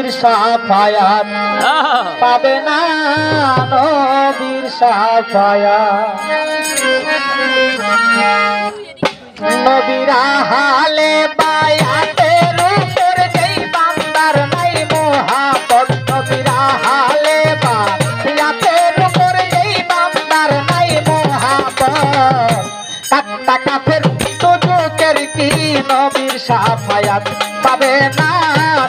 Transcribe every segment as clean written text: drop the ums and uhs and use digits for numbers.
নবীর সাফায়াত পাবে না নবীর সাফায়াত নবীরা হালে বায়াতের উপর যেই বান্দার নাই মোহাব্বত নবীরা হালে বায়াতের উপর যেই বান্দার নাই মোহাব্বত কাট্টা কাফের দুজকের কি নবীর সাফায়াত পাবে না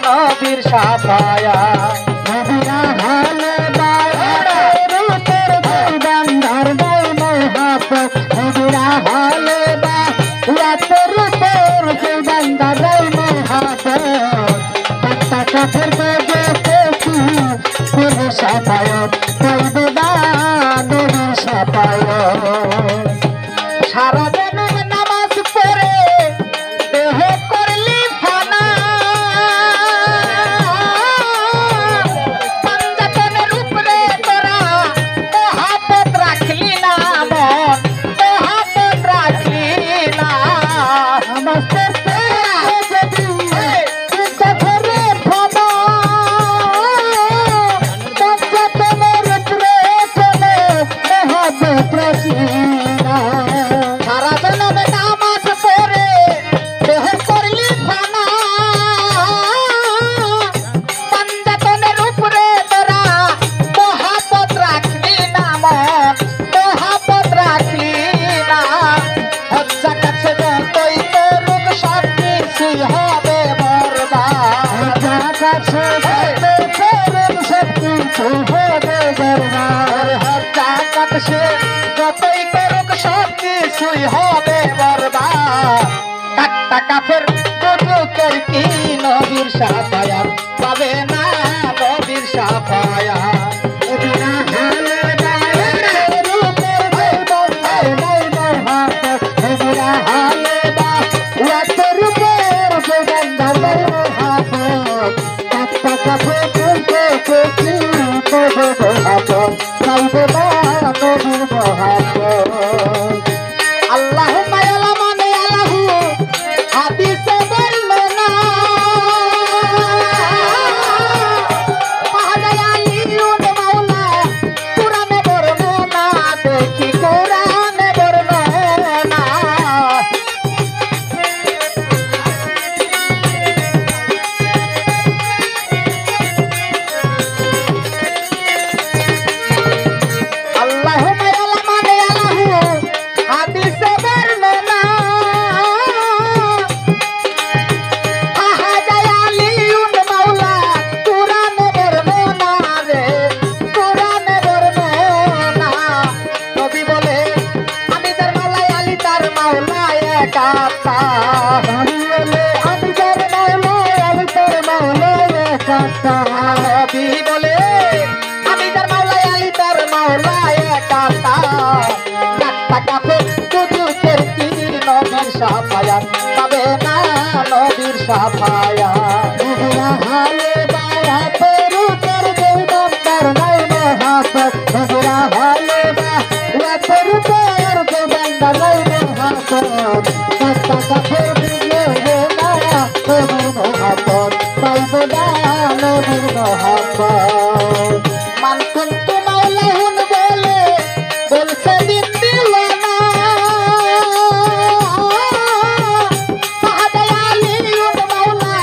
নবীর সাফায়াত নবীরা হালে বায়াতের উপর যেই বান্দার নাই মোহাব্বত নবীরা হালে বায়াতের উপর যেই বান্দার নাই মোহাব্বত কাট্টা কাফের দুজকের কি নবীর সাফায়াত পাবে না নবীর সাফায়াত সারা জনম নামাজ পড়ে দেহ করলি ফানা পাঞ্জাতনের উপরে তোরা মহাব্বত রাখলি না মন মহাব্বত রাখলি না নামাজ পড়তে যদি করে ফানা পাঞ্জাতনের উপরে কোনো মহাব্বত রাখলি না সারা জনম নামাজ পড়ে দেহ করলি ফানা পাঞ্জাতনের উপরে তোরা মহাব্বত রাখলি না মন মহাব্বত রাখলি না হজ্জা কাছে যতই করুক সব কিছুই হবে বরবাদ হজ্জা কাছে যতই করুক সব কিছু হবে বরবাদ হজ্জা কাছে যতই করুক সব কিছুই হবে বরবাদ কাট্টা কাফের দুজকের কি নবীর সাফায়াত পাবে না নবীর সাফায়াত নবীরা হালে বায়াতের উপর যেই বান্দার নাই মোহাব্বত নবীরা হালে বায়াতের উপর যেই বান্দার নাই মোহাব্বত কাট্টা কাফের দুজকের কি নবীর মোহাব্বত পাবে না নবীর মোহাব্বত আল্লাহুম্মা ইয়া মান আলাহু হাদিসে বর্ণনা পাহাড়ায়ালিউন মাওলা কুরআনে বর্ণনা দেখি কুরআনে বর্ণনা আল্লাহুম্মা ইয়া মান আলাহু হাদিসে বর্ণনা পাহাড়ায়ালিউন মাওলা কুরআনে বর্ণনা রে কুরআনে বর্ণনা নবী বলে আমি তার মাওলা আলী তার মাওলা এক আত্মা নবী বলে আমি তার মাওলা আলী তার মাওলা এক আত্মা নবী বলে আমি তার মাওলা আলী তার মাওলা এক আত্মা কাট্টা কাফের দুজকের কি নবীর সাফায়াত পাবে না নবীর সাফায়াত নবীরা হালে বায়াতের উপর যেই বান্দার নাই মোহাব্বত নবীরা হালে বায়াতের উপর যেই বান্দার নাই মোহাব্বত কাট্টা কাফের দিলে না নবীর মোহাব্বত পাইবে না নবীর মোহাব্বত মান কুনতু মাওলাহুন বলে বলছে দিন দিল না পাহাড়ায়ালিউন মাওলা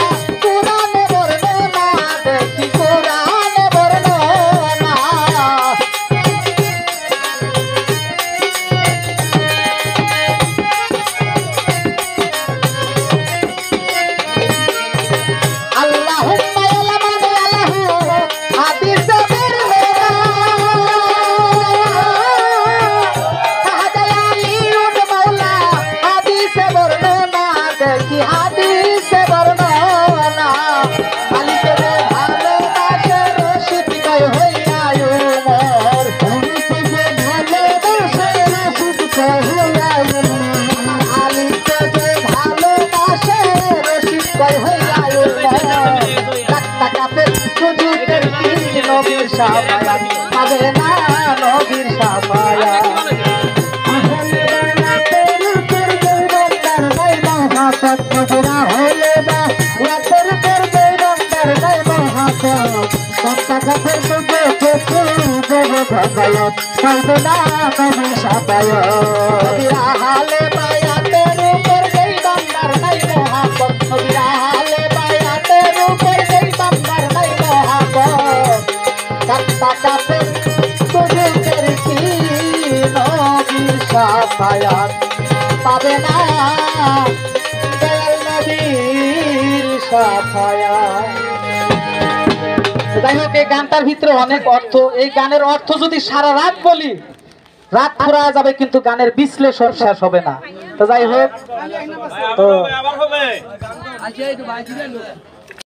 কুরআনে বর্ণনা দেখি কুরআনে বর্ণনা আল্লাহুম্মা ইয়া মান আলাহু হাদিসে বর্ণনা পাহাড়ায়ালিউন মাওলা হাদিসে বর্ণনা দেখি হাদিসে বর্ণনা আলীকে ভালোবাসে রশিদ কয় হইয়া উমর আলীকে ভালোবাসে রশিদ কয় হইয়া উমর আলীকে ভালোবাসে রশিদ কয় হইয়া উমর কাট্টা কাফের দুজকের কি নবীর সাফায়াত পাবে না নবীর সাফায়াত আহলে বায়াতের উপর যেই বান্দার নাই মোহাব্বত নবীরা হলে বায়াতের উপর যেই বান্দার নাই মোহাব্বত কাছে তুজে পেছি দেব ভগবান পাইবে না নবী সাবায়াত নবীরা হালে বায়াতের উপর যেই বান্দার নাই মহাব্বত নবীরা হালে বায়াতের উপর যেই বান্দার নাই মহাব্বত কাত্তা কাছে তুজে পেছি নবী সাবায়াত পাবে না দয়াল নবীর সাফায়াত। যাই হোক এই গানটার ভিতরে অনেক অর্থ, এই গানের অর্থ যদি সারা রাত বলি রাত ফুরা যাবে কিন্তু গানের বিশ্লেষণ শেষ হবে না। তো যাই হোক তো